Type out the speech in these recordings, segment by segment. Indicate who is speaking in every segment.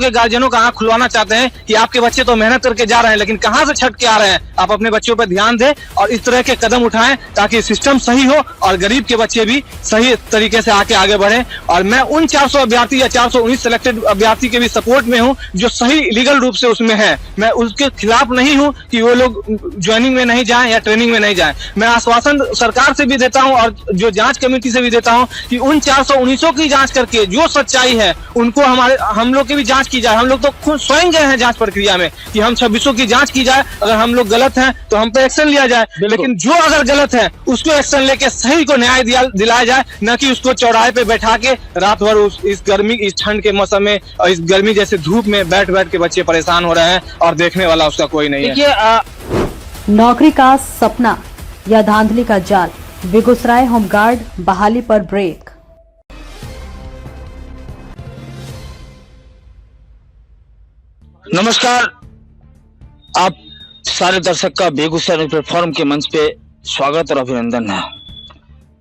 Speaker 1: के गार्जियनों का आंख खुलवाना चाहते हैं कि आपके बच्चे तो मेहनत करके जा रहे हैं, लेकिन कहां से छट के आ रहे हैं। आप अपने बच्चों पर ध्यान दें और इस तरह के कदम उठाएं ताकि सिस्टम सही हो और गरीब के बच्चे भी सही तरीके से आगे बढ़े। और मैं उन 400 अभ्यर्थी या 419 सिलेक्टेड अभ्यर्थी के भी सपोर्ट में हूं जो सही लीगल रूप से उसमें है। मैं उसके खिलाफ नहीं हूं कि वो लोग ज्वाइनिंग में नहीं जाएं या ट्रेनिंग में नहीं जाएं। मैं आश्वासन सरकार से भी देता हूं और जो जांच कमेटी से भी देता हूं कि उन 419 की जांच करके जो सच्चाई है उनको हम लोग की भी जांच की जाए। हम लोग तो खुद स्वयं गए हैं जांच प्रक्रिया में कि हम 2600 की जांच की जाए, अगर हम लोग गलत हैं तो हम पे एक्शन लिया जाए, लेकिन जो अगर गलत है उसको एक्शन लेके सही को न्याय दिलाया जाए, न कि उसको चौराहे पे बैठा के रात भर इस गर्मी, इस ठंड के मौसम में और इस गर्मी जैसे धूप में बैठ के बच्चे परेशान हो रहे हैं और देखने वाला उसका कोई नहीं है।
Speaker 2: नौकरी का सपना या धांधली का जाल, बेगूसराय होमगार्ड बहाली पर ब्रेक।
Speaker 3: नमस्कार, आप सारे दर्शक का बेगूसराय प्लेटफॉर्म के मंच पे स्वागत और अभिनंदन है।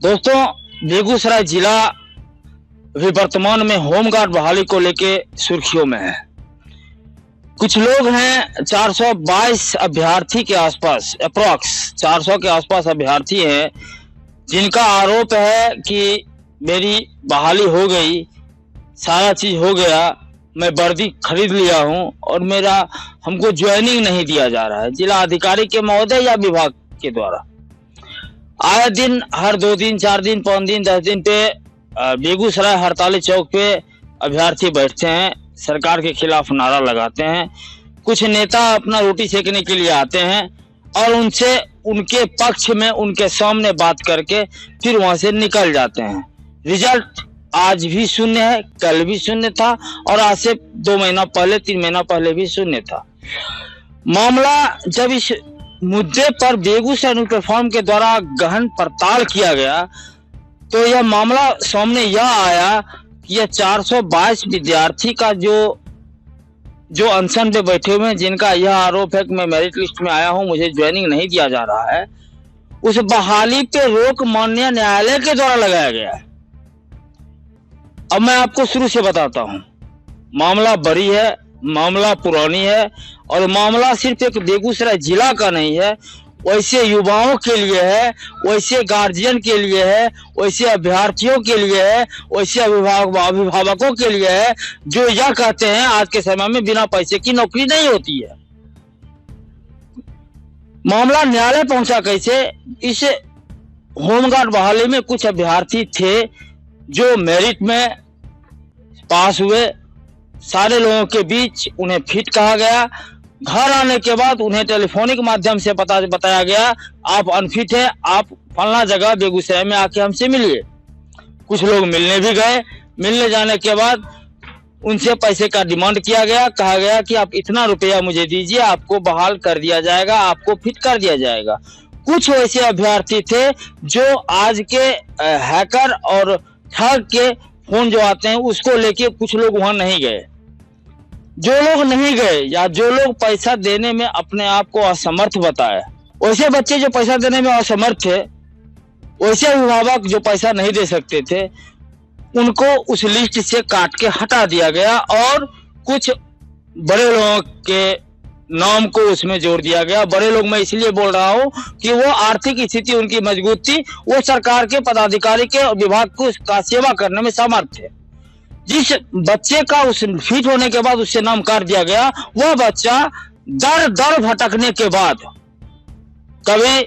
Speaker 3: दोस्तों, बेगूसराय जिला भी वर्तमान में होमगार्ड बहाली को लेके सुर्खियों में है। कुछ लोग हैं, 422 अभ्यर्थी के आसपास, अप्रॉक्स 400 के आसपास अभ्यर्थी हैं, जिनका आरोप है कि मेरी बहाली हो गई, सारा चीज हो गया, मैं वर्दी खरीद लिया हूं और हमको ज्वाइनिंग नहीं दिया जा रहा है जिला अधिकारी के महोदय या विभाग के द्वारा। आए दिन हर 2 दिन, 4 दिन, 5 दिन, 10 दिन पे बेगूसराय हड़ताली चौक पे अभ्यर्थी बैठते हैं, सरकार के खिलाफ नारा लगाते हैं। कुछ नेता अपना रोटी सेकने के लिए आते हैं और उनसे उनके पक्ष में उनके सामने बात करके फिर वहां से निकल जाते हैं। रिजल्ट आज भी शून्य है, कल भी शून्य था और आज से 2 महीना पहले, 3 महीना पहले भी शून्य था। मामला जब इस मुद्दे पर बेगूसराय प्लेटफॉर्म के द्वारा गहन पड़ताल किया गया तो यह मामला सामने यह आया कि यह 422 विद्यार्थी का जो अनशन पे बैठे हुए हैं, जिनका यह आरोप है कि मैं मेरिट लिस्ट में आया हूं, मुझे ज्वाइनिंग नहीं दिया जा रहा है, उस बहाली पे रोक माननीय न्यायालय के द्वारा लगाया गया है। अब मैं आपको शुरू से बताता हूं, मामला बड़ी है, मामला पुरानी है और मामला सिर्फ एक बेगूसराय जिला का नहीं है, वैसे युवाओं के लिए है, वैसे गार्जियन के लिए है, वैसे अभ्यर्थियों के लिए है, वैसे अभिभावकों के लिए है जो यह कहते हैं आज के समय में बिना पैसे की नौकरी नहीं होती है। मामला न्यायालय पहुंचा कैसे? इस होमगार्ड बहाली में कुछ अभ्यर्थी थे जो मेरिट में पास हुए, सारे लोगों के बीच उन्हें फिट कहा गया। घर आने के बाद उन्हें टेलीफोनिक माध्यम से बताया गया आप अनफिट है, आप फलना जगह बेगूसराय में आके हमसे मिलिए। कुछ लोग मिलने भी गए, मिलने जाने के बाद उनसे पैसे का डिमांड किया गया, कहा गया कि आप इतना रुपया मुझे दीजिए, आपको बहाल कर दिया जाएगा, आपको फिट कर दिया जाएगा। कुछ वैसे अभ्यर्थी थे जो आज के हैकर और ठग के फोन जो आते हैं उसको लेके कुछ लोग वहां नहीं गए। जो लोग नहीं गए या जो लोग पैसा देने में अपने आप को असमर्थ बताए, वैसे बच्चे जो पैसा देने में असमर्थ थे, वैसे अभिभावक जो पैसा नहीं दे सकते थे, उनको उस लिस्ट से काट के हटा दिया गया और कुछ बड़े लोगों के नाम को उसमें जोड़ दिया गया। बड़े लोग मैं इसलिए बोल रहा हूं कि वो आर्थिक स्थिति उनकी मजबूत थी, वो सरकार के पदाधिकारी के और विभाग को उसका सेवा करने में समर्थ थे। जिस बच्चे का उस फिट होने के बाद उससे नाम काट दिया गया, वह बच्चा दर दर भटकने के बाद कभी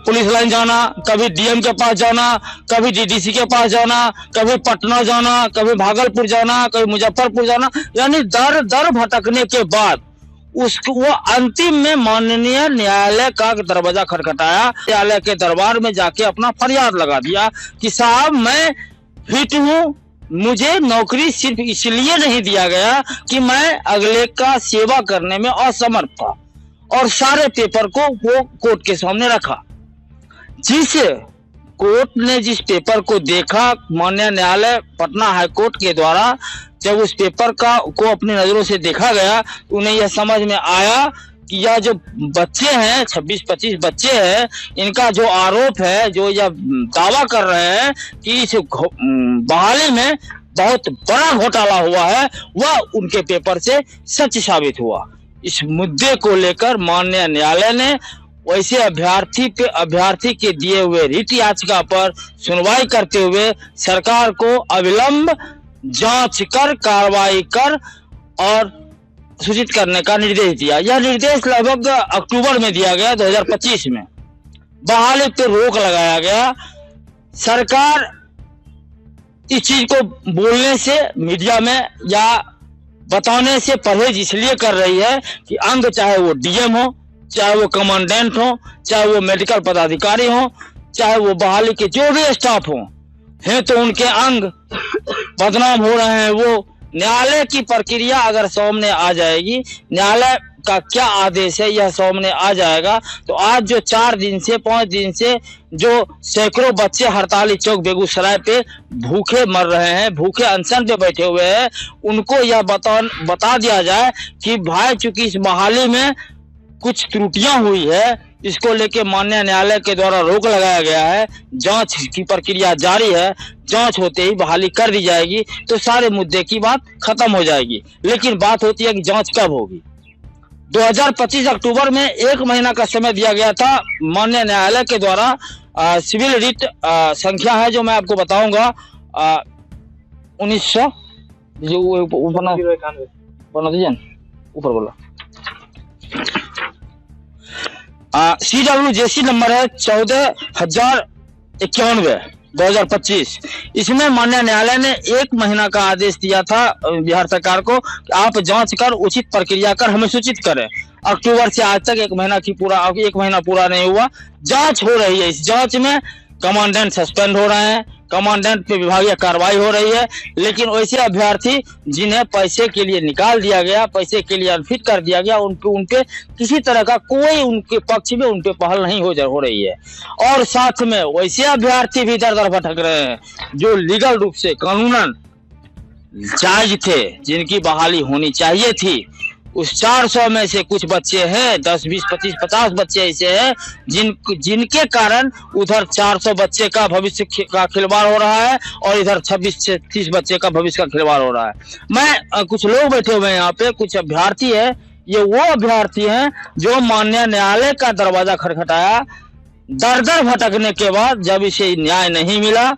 Speaker 3: पुलिस लाइन जाना, कभी डीएम के पास जाना, कभी डीडीसी के पास जाना, कभी पटना जाना, कभी भागलपुर जाना, कभी मुजफ्फरपुर जाना, यानी दर दर भटकने के बाद वो अंतिम में माननीय न्यायालय का दरवाजा खटखटाया। न्यायालय के दरबार में जाके अपना फरियाद लगा दिया कि साहब मैं फिट हूं, मुझे नौकरी सिर्फ इसलिए नहीं दिया गया कि मैं अगले का सेवा करने में असमर्थ था, और सारे पेपर को वो कोर्ट के सामने रखा। जिस कोर्ट ने जिस पेपर को देखा, माननीय न्यायालय पटना हाई कोर्ट के द्वारा जब उस पेपर को अपनी नजरों से देखा गया, उन्हें यह समझ में आया कि यह जो बच्चे हैं, 26-25 बच्चे हैं, इनका जो आरोप है, जो यह दावा कर रहे हैं कि इस बहाली में बहुत बड़ा घोटाला हुआ है वह उनके पेपर से सच साबित हुआ। इस मुद्दे को लेकर माननीय न्यायालय ने वैसे अभ्यर्थी के दिए हुए रिट याचिका पर सुनवाई करते हुए सरकार को अविलंब जांच कर कार्रवाई कर और सूचित करने का निर्देश दिया। यह निर्देश लगभग अक्टूबर में दिया गया 2025 में। बहाली पर रोक लगाया गया। सरकार इस चीज को बोलने से, मीडिया में या बताने से परहेज इसलिए कर रही है कि अंग चाहे वो डीएम हो, चाहे वो कमांडेंट हो, चाहे वो मेडिकल पदाधिकारी हो, चाहे वो बहाली के जो भी स्टाफ हो, हैं तो उनके अंग बदनाम हो रहे हैं। वो न्यायालय की प्रक्रिया अगर सामने आ जाएगी, न्यायालय का क्या आदेश है यह सामने आ जाएगा, तो आज जो 4 दिन से 5 दिन से जो सैकड़ों बच्चे हड़ताली चौक बेगूसराय पे भूखे मर रहे हैं, भूखे अनशन पे बैठे हुए हैं, उनको यह बता दिया जाए कि भाई चूंकि इस बहाली में कुछ त्रुटियां हुई है, इसको लेके माननीय न्यायालय के द्वारा रोक लगाया गया है, जांच की प्रक्रिया जारी है, जांच होते ही बहाली कर दी जाएगी तो सारे मुद्दे की बात खत्म हो जाएगी। लेकिन बात होती है कि जांच कब होगी। 2025 अक्टूबर में 1 महीना का समय दिया गया था माननीय न्यायालय के द्वारा। सिविल रिट संख्या है जो मैं आपको बताऊंगा 1900 जो ऊपर दीजिए ऊपर बोला CWJC नंबर है 14,091 2025। इसमें माननीय न्यायालय ने 1 महीना का आदेश दिया था बिहार सरकार को कि आप जांच कर उचित प्रक्रिया कर हमें सूचित करें। अक्टूबर से आज तक 1 महीना पूरा नहीं हुआ। जांच हो रही है। इस जांच में कमांडेंट सस्पेंड हो रहे हैं, कमांडेंट पे विभागीय कार्रवाई हो रही है, लेकिन वैसे अभ्यर्थी जिन्हें पैसे के लिए निकाल दिया गया, पैसे के लिए अनफिट कर दिया गया, उनपे किसी तरह का कोई उनके पक्ष में उनपे पहल नहीं हो रही है। और साथ में वैसे अभ्यर्थी भी दर दर भटक रहे हैं जो लीगल रूप से कानूनन जायज थे, जिनकी बहाली होनी चाहिए थी। उस 400 में से कुछ बच्चे हैं, 10, 20, 25, 50 बच्चे ऐसे हैं जिनके कारण उधर 400 बच्चे का भविष्य का खिलवाड़ हो रहा है और इधर 26 से 30 बच्चे का भविष्य का खिलवाड़ हो रहा है। मैं कुछ लोग बैठे हुए हैं यहाँ पे, कुछ अभ्यर्थी है, ये वो अभ्यर्थी हैं जो माननीय न्यायालय का दरवाजा खटखटाया। दर दर भटकने के बाद जब इसे न्याय नहीं मिला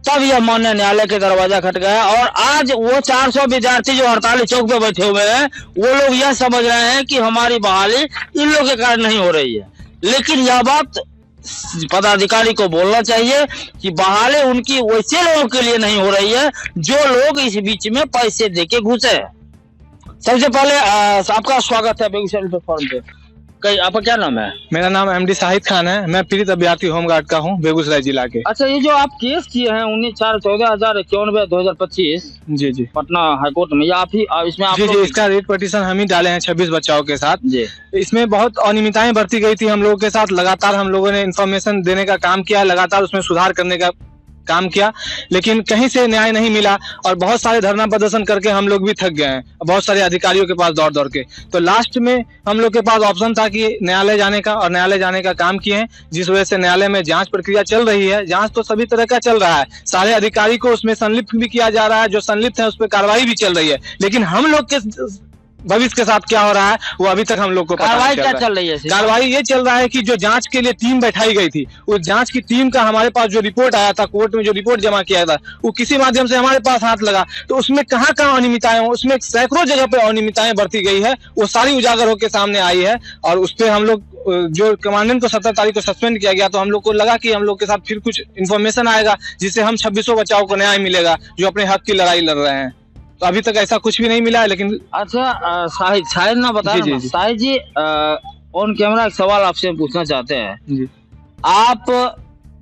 Speaker 3: तब यह माननीय न्यायालय के दरवाजा खट गया। और आज वो 400 विद्यार्थी जो हड़ताली चौक पे बैठे हुए हैं, वो लोग यह समझ रहे हैं कि हमारी बहाली इन लोगों के कारण नहीं हो रही है। लेकिन यह बात पदाधिकारी को बोलना चाहिए कि बहाली उनकी वैसे लोगों के लिए नहीं हो रही है जो लोग इस बीच में पैसे देके घुसे हैं। सबसे पहले आपका स्वागत है बेगूसराय प्लेटफॉर्म पे। आपका क्या नाम है?
Speaker 1: मेरा नाम MD शाहिद खान है। मैं पीड़ित अभ्यर्थी होमगार्ड का हूँ बेगूसराय जिला के।
Speaker 3: अच्छा, ये जो आप केस किए हैं 19/4/14,091 2025
Speaker 1: जी
Speaker 3: पटना हाईकोर्ट में, या आप ही इसमें आप
Speaker 1: जी इसका रेट पिटीशन हम ही डाले हैं 26 बच्चाओं के साथ।
Speaker 3: जी
Speaker 1: इसमें बहुत अनियमितताएं बरती गई थी हम लोगों के साथ। लगातार हम लोगों ने इन्फॉर्मेशन देने का काम किया, लगातार उसमें सुधार करने का काम किया, लेकिन कहीं से न्याय नहीं मिला और बहुत सारे धरना प्रदर्शन करके हम लोग भी थक गए हैं, बहुत सारे अधिकारियों के पास दौड़ के। तो लास्ट में हम लोग के पास ऑप्शन था कि न्यायालय जाने का, और न्यायालय जाने का काम किए हैं, जिस वजह से न्यायालय में जांच प्रक्रिया चल रही है। जांच तो सभी तरह का चल रहा है, सारे अधिकारी को उसमें संलिप्त भी किया जा रहा है, जो संलिप्त है उस पर कार्रवाई भी चल रही है। लेकिन हम लोग के भविष्य के साथ क्या हो रहा है वो अभी तक हम लोग को
Speaker 3: कार्रवाई क्या चल रही है?
Speaker 1: कार्रवाई ये चल रहा है कि जो जांच के लिए टीम बैठाई गई थी, उस जांच की टीम का हमारे पास जो रिपोर्ट आया था, कोर्ट में जो रिपोर्ट जमा किया था, वो किसी माध्यम से हमारे पास हाथ लगा, तो उसमें कहाँ अनियमितताएं हो, उसमें सैकड़ों जगह पे अनियमितताएं बरती गई है, वो सारी उजागर होकर सामने आई है। और उस पर हम लोग जो कमांडेंट को 17 तारीख को सस्पेंड किया गया, तो हम लोग को लगा कि हम लोग के साथ फिर कुछ इन्फॉर्मेशन आएगा जिससे हम 2600 बच्चाओं को न्याय मिलेगा जो अपने हक की लड़ाई लड़ रहे हैं। तो अभी तक ऐसा कुछ भी नहीं मिला है। लेकिन
Speaker 3: अच्छा, शाहिद ना बता रहे हैं। शाहिद जी, ऑन कैमरा एक सवाल आपसे पूछना चाहते हैं जी। आप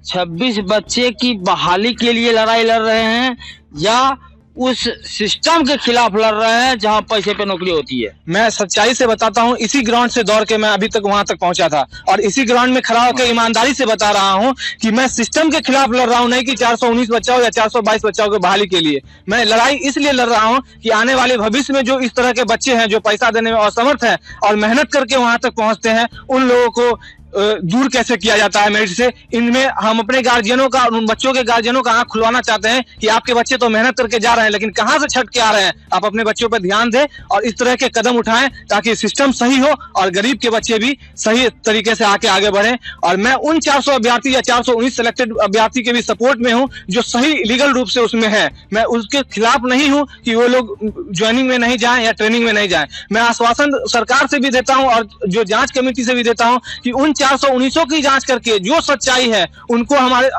Speaker 3: 26 बच्चे की बहाली के लिए लड़ाई लड़ रहे हैं या उस सिस्टम के खिलाफ लड़ रहे हैं जहां पैसे पे नौकरी होती है?
Speaker 1: मैं सच्चाई से बताता हूं, इसी ग्राउंड से दौड़ के मैं अभी तक वहां तक पहुंचा था और इसी ग्राउंड में खड़ा होकर ईमानदारी से बता रहा हूं कि मैं सिस्टम के खिलाफ लड़ रहा हूं, नहीं कि 419 बच्चाओं या 422 बच्चाओं की बहाली के लिए। मैं लड़ाई इसलिए लड़ रहा हूं कि आने वाले भविष्य में जो इस तरह के बच्चे हैं जो पैसा देने में असमर्थ हैं और मेहनत करके वहां तक पहुंचते हैं, उन लोगों को दूर कैसे किया जाता है मेरिट से। इनमें हम अपने गार्जियनों का, उन बच्चों के गार्जियनों का आंख खुलवाना चाहते हैं कि आपके बच्चे तो मेहनत करके जा रहे हैं, लेकिन कहां से छट के आ रहे हैं। आप अपने बच्चों पर ध्यान दें और इस तरह के कदम उठाएं ताकि सिस्टम सही हो और गरीब के बच्चे भी सही तरीके से आके आगे बढ़े। और मैं उन 400 अभ्यर्थी या 419 सिलेक्टेड अभ्यर्थी के भी सपोर्ट में हूं जो सही लीगल रूप से उसमें है। मैं उसके खिलाफ नहीं हूं कि वो लोग ज्वाइनिंग में नहीं जाएं या ट्रेनिंग में नहीं जाएं। मैं आश्वासन सरकार से भी देता हूं और जो जांच कमेटी से भी देता हूं कि उन 419 की जांच करके जो सच्चाई है उनको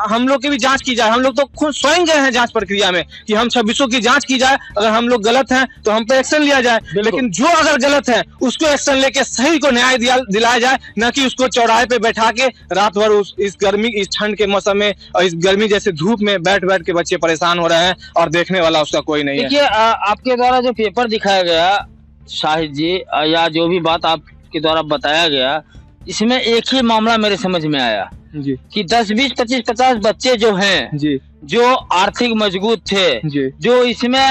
Speaker 1: हम लोग की भी जांच की जाए। हम लोग तो खुद स्वयं गए हैं जांच प्रक्रिया में कि हम 2600 की जांच की जाए, अगर हम लोग गलत हैं तो हम पे एक्शन लिया जाए, लेकिन जो अगर गलत है उसको एक्शन लेके सही को न्याय दिलाया जाए, न कि उसको चौराहे पे बैठा के रात भर इस गर्मी, इस ठंड के मौसम में और इस गर्मी जैसे धूप में बैठ बैठ के बच्चे परेशान हो रहे हैं और देखने वाला उसका कोई नहीं है।
Speaker 3: देखिए, आपके द्वारा जो पेपर दिखाया गया शाहिद जी, या जो भी बात आपके द्वारा बताया गया, इसमें एक ही मामला मेरे समझ में आया
Speaker 1: जी
Speaker 3: कि 10, 20, 25, 50 बच्चे जो हैं
Speaker 1: जी,
Speaker 3: जो आर्थिक मजबूत थे
Speaker 1: जी,
Speaker 3: जो इसमें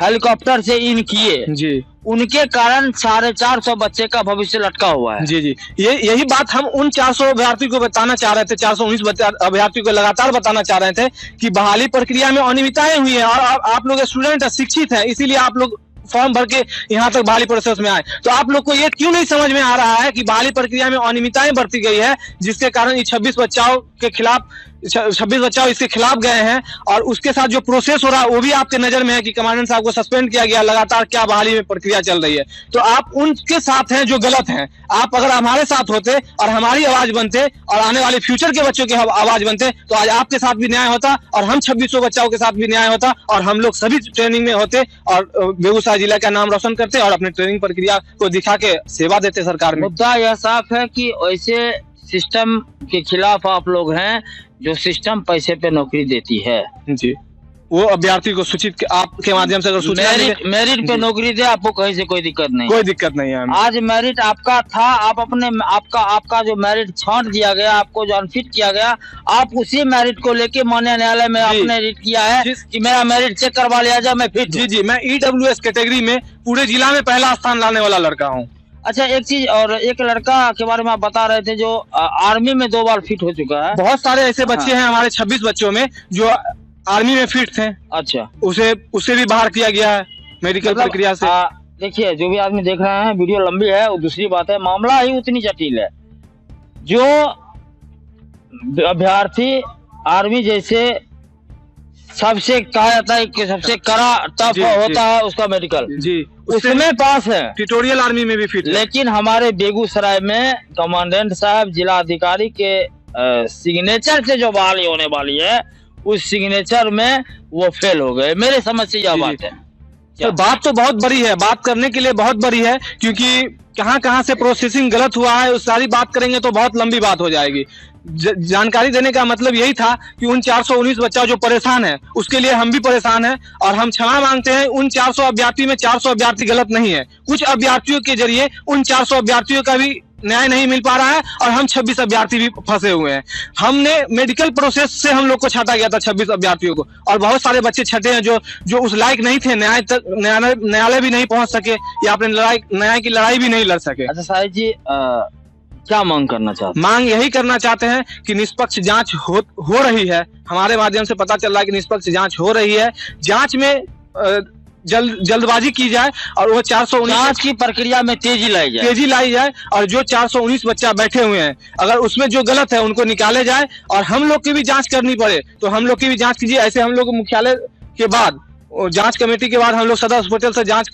Speaker 3: हेलीकॉप्टर से इन किए
Speaker 1: जी,
Speaker 3: उनके कारण 450 बच्चे का भविष्य लटका हुआ है।
Speaker 1: जी जी, यही बात हम उन 400 अभ्यर्थी को बताना चाह रहे थे, 419 अभ्यर्थी को लगातार बताना चाह रहे थे कि बहाली प्रक्रिया में अनियमितताएं हुई है और आप लोग स्टूडेंट है, शिक्षित है, इसीलिए आप लोग फॉर्म भर के यहाँ तक बहाली प्रोसेस में आए। तो आप लोग को ये क्यों नहीं समझ में आ रहा है कि बहाली प्रक्रिया में अनियमितताएं बरती गई है, जिसके कारण ये 26 बच्चाओं के खिलाफ 26 बच्चाओं इसके खिलाफ गए हैं और उसके साथ जो प्रोसेस हो रहा है वो भी आपके नजर में है कि कमांडेंट साहब को सस्पेंड किया गया, लगातार क्या बहाली में प्रक्रिया चल रही है। तो आप उनके साथ हैं जो गलत हैं। आप अगर हमारे साथ होते और हमारी आवाज बनते और आने वाले फ्यूचर के बच्चों की आवाज बनते तो आज आपके साथ भी न्याय होता और हम 2600 बच्चों के साथ भी न्याय होता और हम लोग सभी ट्रेनिंग में होते और बेगूसराय जिला का नाम रोशन करते और अपनी ट्रेनिंग प्रक्रिया को दिखा के सेवा देते सरकार में।
Speaker 3: मुद्दा यह साफ है कि ऐसे सिस्टम के खिलाफ आप लोग हैं जो सिस्टम पैसे पे नौकरी देती है।
Speaker 1: जी, वो अभ्यर्थी को सूचित आपके माध्यम से अगर सूचित
Speaker 3: मेरिट पे नौकरी दे, आपको कहीं से कोई दिक्कत नहीं,
Speaker 1: कोई दिक्कत नहीं है।
Speaker 3: आज मेरिट आपका था, आप अपने आपका जो मेरिट छांट दिया गया, आपको जो अनफिट किया गया, आप उसी मेरिट को लेके माननीय न्यायालय में आपने रिट किया है कि मेरा मेरिट चेक करवा लिया जाए, मैं फिट।
Speaker 1: जी जी, मैं EWS कैटेगरी में पूरे जिला में पहला स्थान लाने वाला लड़का हूँ।
Speaker 3: अच्छा, एक चीज और, एक लड़का के बारे में आप बता रहे थे जो आर्मी में 2 बार फिट हो चुका है।
Speaker 1: बहुत सारे ऐसे बच्चे हैं हमारे 26 बच्चों में जो आर्मी में फिट थे।
Speaker 3: अच्छा,
Speaker 1: उसे भी बाहर किया गया है मेडिकल प्रक्रिया से।
Speaker 3: देखिए, जो भी आदमी देख रहे हैं, वीडियो लंबी है, वो दूसरी बात है, मामला ही उतनी जटिल है। जो अभ्यर्थी आर्मी जैसे सबसे कहा जाता है कि सबसे कड़ा टफ होता है उसका मेडिकल,
Speaker 1: जी,
Speaker 3: उसमें पास है,
Speaker 1: ट्यूटोरियल आर्मी में भी फिट।
Speaker 3: लेकिन हमारे बेगूसराय में कमांडेंट साहब, जिला अधिकारी के सिग्नेचर से जो बहाली होने वाली है, उस सिग्नेचर में वो फेल हो गए। मेरे समझ से यह बात है।
Speaker 1: तो बात तो बहुत बड़ी है, बात करने के लिए बहुत बड़ी है, क्योंकि कहां से प्रोसेसिंग गलत हुआ है उस सारी बात करेंगे तो बहुत लंबी बात हो जाएगी। जानकारी देने का मतलब यही था कि उन 419 बच्चा जो परेशान है उसके लिए हम भी परेशान हैं और हम क्षमा मांगते हैं। उन 400 अभ्यर्थी में 400 अभ्यर्थी गलत नहीं है, कुछ अभ्यर्थियों के जरिए उन 400 अभ्यर्थियों का भी न्याय नहीं मिल पा रहा है और हम 26 अभ्यर्थी भी फंसे हुए हैं। हमने मेडिकल प्रोसेस से हम लोग को छाटा गया था 26 अभ्यर्थियों को, और बहुत सारे बच्चे छटे हैं जो उस लायक नहीं थे, न्यायालय भी नहीं पहुंच सके या अपने न्याय की लड़ाई भी नहीं लड़ सके।
Speaker 3: अच्छा साहिद जी, क्या मांग करना चाहते हैं?
Speaker 1: मांग यही करना चाहते हैं कि निष्पक्ष जांच हो रही है। हमारे माध्यम से पता चल रहा है कि निष्पक्ष जांच हो रही है। जांच में जल्दबाजी की जाए और वो 419
Speaker 3: जांच की प्रक्रिया में तेजी लाई जाए और जो 419 बच्चा बैठे हुए हैं अगर उसमें जो गलत है उनको निकाले जाए और हम लोग की भी जांच करनी पड़े तो हम लोग की भी जांच कीजिए। ऐसे हम लोग मुख्यालय के बाद जांच कमेटी के बाद हम लोग सदर हॉस्पिटल से जांच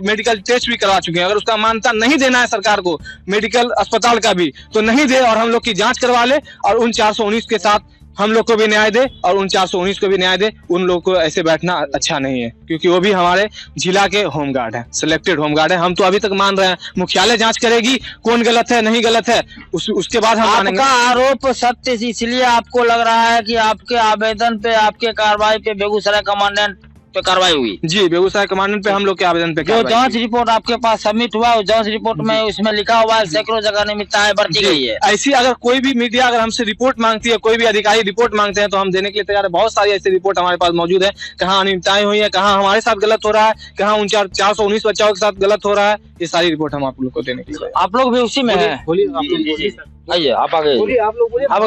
Speaker 3: मेडिकल टेस्ट भी करवा चुके हैं। अगर उसका मान्यता नहीं देना है सरकार को मेडिकल अस्पताल का भी तो नहीं दे और हम लोग की जांच करवा ले और उन 419 के साथ हम लोग को भी न्याय दे और उन 419 को भी न्याय दे। उन लोग को ऐसे बैठना अच्छा नहीं है क्योंकि वो भी हमारे जिला के होमगार्ड हैं, सिलेक्टेड होमगार्ड है। हम तो अभी तक मान रहे हैं मुख्यालय जांच करेगी कौन गलत है नहीं गलत है, उसके बाद हम मानेंगे। आपका आरोप सत्य इसलिए आपको लग रहा है कि आपके आवेदन पे, आपके कार्रवाई पे बेगूसराय कमांडेंट पे कार्रवाई हुई?
Speaker 1: जी, बेगूसराय कमांडेंट पे हम लोग के आवेदन पे
Speaker 3: जो
Speaker 1: कार्रवाई
Speaker 3: जांच
Speaker 1: की।
Speaker 3: रिपोर्ट आपके पास सबमिट हुआ, उस जांच रिपोर्ट में उसमें लिखा हुआ है सैकड़ों जगह अनियमितताएं बरती गई है।
Speaker 1: ऐसी अगर कोई भी मीडिया अगर हमसे रिपोर्ट मांगती है, कोई भी अधिकारी रिपोर्ट मांगते हैं तो हम देने के लिए तैयार है। बहुत सारी ऐसी रिपोर्ट हमारे पास मौजूद है, कहाँ अनियमितताएं हुई है, कहाँ हमारे साथ गलत हो रहा है, कहाँ उन 419 बच्चों के साथ गलत हो रहा है। ये सारी रिपोर्ट हम आप लोग को देने के लिए।
Speaker 3: आप लोग भी उसी में हैं?
Speaker 1: बोलिए आप
Speaker 3: जी, जी, जी। आइए, आप आ गए।
Speaker 1: बोलिए, आप लोग बोलिए।
Speaker 3: आप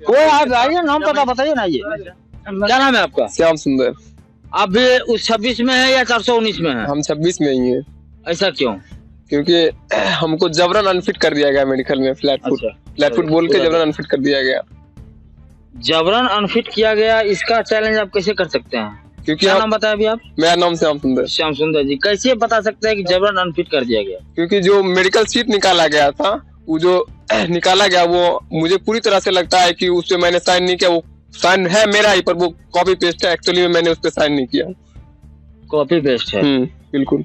Speaker 3: कोई आप आइए, नाम पता बताइए ना। आइए, क्या नाम है आपका?
Speaker 4: श्याम सुंदर।
Speaker 3: आप भी उस 26 में है या 419 में है?
Speaker 4: हम 26 में ही हैं,
Speaker 3: ऐसा क्यों?
Speaker 4: क्योंकि हमको जबरन अनफिट कर दिया गया मेडिकल में। फ्लैट फुट बोल के जबरन अनफिट कर दिया गया।
Speaker 3: जबरन अनफिट किया गया, इसका चैलेंज आप कैसे कर सकते हैं?
Speaker 4: क्योंकि
Speaker 3: क्या नाम बताया अभी आप?
Speaker 4: मेरा नाम श्याम सुंदर।
Speaker 3: श्याम सुंदर जी, कैसे बता सकते हैं कि जबरन अनफिट कर दिया गया?
Speaker 4: क्योंकि जो मेडिकल सीट निकाला गया था, वो जो निकाला गया, वो मुझे पूरी तरह से लगता है कि उस पे मैंने साइन नहीं किया। वो साइन है मेरा ही, पर वो कॉपी पेस्ट है। एक्चुअली में मैंने उस पे साइन नहीं किया।
Speaker 3: कॉपी पेस्ट है?
Speaker 4: बिल्कुल।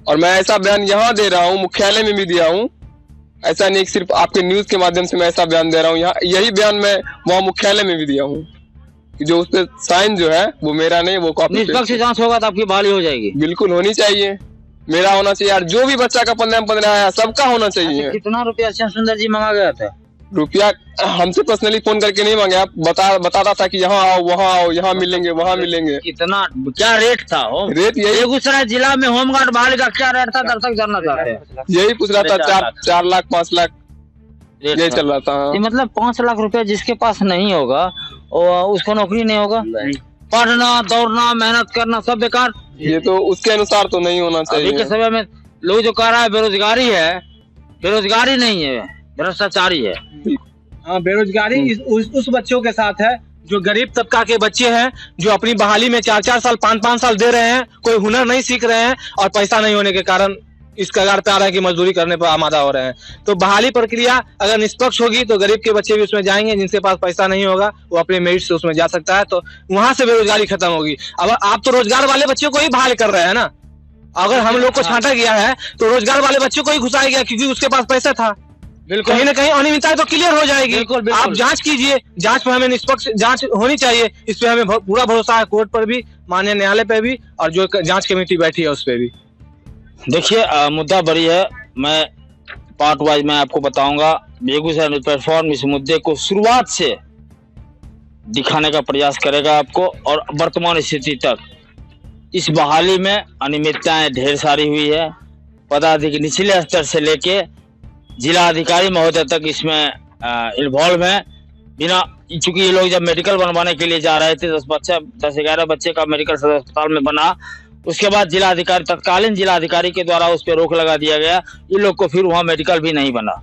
Speaker 4: और मैं ऐसा बयान यहाँ दे रहा हूँ, मुख्यालय में भी दिया हूँ। ऐसा नहीं सिर्फ आपके न्यूज के माध्यम से मैं ऐसा बयान दे रहा हूँ, यहाँ यही बयान मैं वहाँ मुख्यालय में भी दिया हूँ कि जो उस पे साइन जो है वो मेरा नहीं, वो कॉपी पेस्ट
Speaker 3: निष्पक्ष जांच होगा तो आपकी बहाली हो जाएगी?
Speaker 4: बिल्कुल होनी चाहिए। मेरा होना चाहिए यार, जो भी बच्चा का 15 आया सबका होना चाहिए।
Speaker 3: कितना रुपया श्याम सुंदर जी मांगा गया था?
Speaker 4: रुपया हमसे पर्सनली फोन करके नहीं मांगे। आप बताता था कि यहाँ आओ, वहाँ आओ, यहाँ मिलेंगे, वहाँ मिलेंगे।
Speaker 3: कितना, क्या रेट था?
Speaker 4: रेट यही
Speaker 3: बेगूसराय जिला में होमगार्ड बहाली का क्या रेट था? दर्शक जानना चाहते हैं।
Speaker 4: यही पूछ रहा था। 4 लाख 5 लाख यही चल रहा था।
Speaker 3: ये मतलब 5 लाख रुपया जिसके पास नहीं होगा और उसको नौकरी नहीं होगा? पढ़ना, दौड़ना, मेहनत करना सब बेकार।
Speaker 4: ये तो उसके अनुसार तो नहीं होना
Speaker 3: अभी के
Speaker 4: चाहिए।
Speaker 3: समय में लोग जो कह रहा है बेरोजगारी है, बेरोजगारी नहीं है, भ्रष्टाचारी है।
Speaker 1: हाँ, बेरोजगारी उस बच्चों के साथ है जो गरीब तबका के बच्चे हैं, जो अपनी बहाली में 4-4 साल 5-5 साल दे रहे हैं, कोई हुनर नहीं सीख रहे हैं और पैसा नहीं होने के कारण इस कगार पे आ रहे हैं कि मजदूरी करने पर आमादा हो रहे हैं। तो बहाली प्रक्रिया अगर निष्पक्ष होगी तो गरीब के बच्चे भी उसमें जाएंगे। जिनके पास पैसा नहीं होगा वो अपने मेरिट से उसमें जा सकता है, तो वहां से बेरोजगारी खत्म होगी। अब आप तो रोजगार वाले बच्चों को ही बहाल कर रहे हैं ना। अगर हम लोग को छांटा गया है तो रोजगार वाले बच्चों को ही घुसाया गया क्योंकि उसके पास पैसा था।
Speaker 3: बिल्कुल,
Speaker 1: कहीं ना कहीं अनियमितता तो क्लियर हो जाएगी।
Speaker 3: बिल्कुल, बिल्कुल।
Speaker 1: आप जांच कीजिए, जांच पे हमें निष्पक्ष जांच होनी चाहिए। इस पे हमें पूरा भरोसा है, कोर्ट पर भी, माननीय न्यायालय पे भी, और जो जांच कमेटी बैठी है उस पे भी।
Speaker 3: देखिए, मुद्दा बड़ी है। मैं पार्ट वाइज मैं आपको बताऊंगा। बेगूसराय न्यूज प्लेटफॉर्म इस मुद्दे को शुरुआत से दिखाने का प्रयास करेगा आपको, और वर्तमान स्थिति तक इस बहाली में अनियमितताएं ढेर सारी हुई है। पदाधिकारी निचले स्तर से लेके जिला अधिकारी महोदय तक इसमें इन्वॉल्व है। बिना, चूंकि ये लोग जब मेडिकल बनवाने के लिए जा रहे थे, 10-11 बच्चे का मेडिकल सदर अस्पताल में बना। उसके बाद जिला अधिकारी, तत्कालीन जिला अधिकारी के द्वारा उस पर रोक लगा दिया गया। ये लोग को फिर वहाँ मेडिकल भी नहीं बना।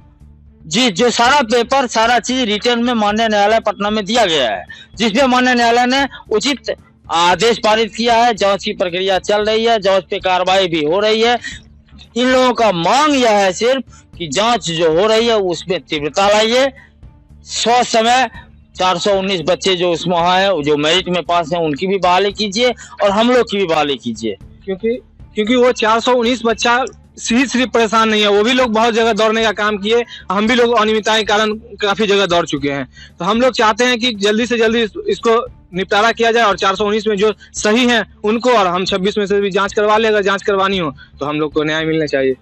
Speaker 3: जी, जो सारा पेपर, सारा चीज रिटर्न में माननीय न्यायालय पटना में दिया गया है, जिसमें माननीय न्यायालय ने उचित आदेश पारित किया है। जांच की प्रक्रिया चल रही है, जांच पे कार्रवाई भी हो रही है। इन लोगों का मांग यह है सिर्फ कि जांच जो हो रही है उसमें तीव्रता लाइए। समय 419 बच्चे जो उसमें है, जो मेरिट में पास है, उनकी भी बहाली कीजिए और हम लोग की भी बहाली कीजिए।
Speaker 1: क्योंकि वो 419 बच्चा सिर्फ परेशान नहीं है, वो भी लोग बहुत जगह दौड़ने का काम किए। हम भी लोग अनियमितता के कारण काफी जगह दौड़ चुके हैं। तो हम लोग चाहते हैं कि जल्दी से जल्दी इसको निपटारा किया जाए और 419 में जो सही हैं उनको, और हम 26 में से भी जांच करवा ले। अगर जांच करवानी हो तो हम लोग को न्याय मिलना चाहिए।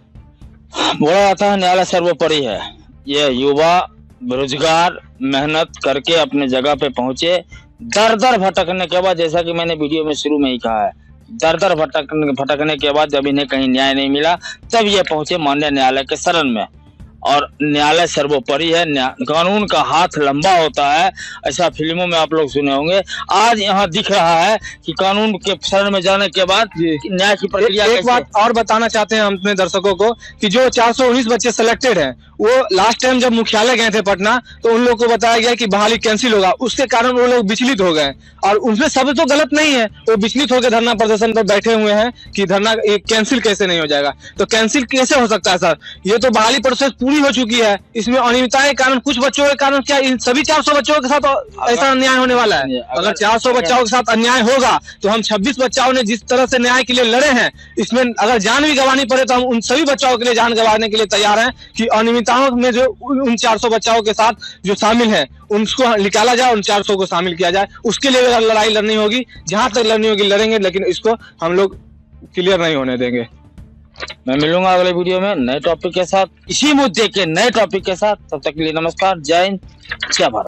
Speaker 3: बोला जाता है न्यायालय सर्वोपरि है। ये युवा बेरोजगार मेहनत करके अपने जगह पे पहुंचे, दर दर भटकने के बाद, जैसा कि मैंने वीडियो में शुरू में ही कहा है, दर दर भटकने के बाद जब इन्हें कहीं न्याय नहीं मिला तब ये पहुंचे माननीय न्यायालय के शरण में। और न्यायालय सर्वोपरि है, कानून का हाथ लंबा होता है, ऐसा फिल्मों में आप लोग सुने होंगे। आज यहाँ दिख रहा है कि कानून के शरण में जाने के बाद न्याय की प्रक्रिया।
Speaker 1: एक बात और बताना चाहते हैं हम अपने दर्शकों को कि जो 419 बच्चे सिलेक्टेड हैं, वो लास्ट टाइम जब मुख्यालय गए थे पटना, तो उन लोगों को बताया गया कि बहाली कैंसिल होगा। उसके कारण वो लोग विचलित हो गए, और उनमें सब तो गलत नहीं है, वो विचलित होकर धरना प्रदर्शन पर बैठे हुए हैं कि धरना कैंसिल कैसे नहीं हो जाएगा। तो कैंसिल कैसे हो सकता है सर? ये तो बहाली प्रोसेस पूरी हो चुकी है। इसमें अनियमितताएं के कारण, कुछ बच्चों के कारण, क्या इन सभी 400 बच्चों के साथ ऐसा अन्याय होने वाला है? अगर 400 बच्चों के साथ अन्याय होगा तो हम 26 बच्चों ने जिस तरह से न्याय के लिए लड़े हैं, इसमें अगर जान भी गंवानी पड़े तो हम उन सभी बच्चों के लिए जान गंवाने के लिए तैयार हैं कि अनियमितताओं में जो उन 400 बच्चों के साथ जो शामिल हैं उनको निकाला जाए, उन 400 को शामिल किया जाए। उसके लिए अगर लड़ाई लड़नी होगी, जहां तक लड़नी होगी लड़ेंगे, लेकिन इसको हम लोग क्लियर नहीं होने देंगे।
Speaker 3: मैं मिलूंगा अगले वीडियो में नए टॉपिक के साथ, इसी मुद्दे के नए टॉपिक के साथ। तब तक के लिए नमस्कार, जय हिंद, जय भारत।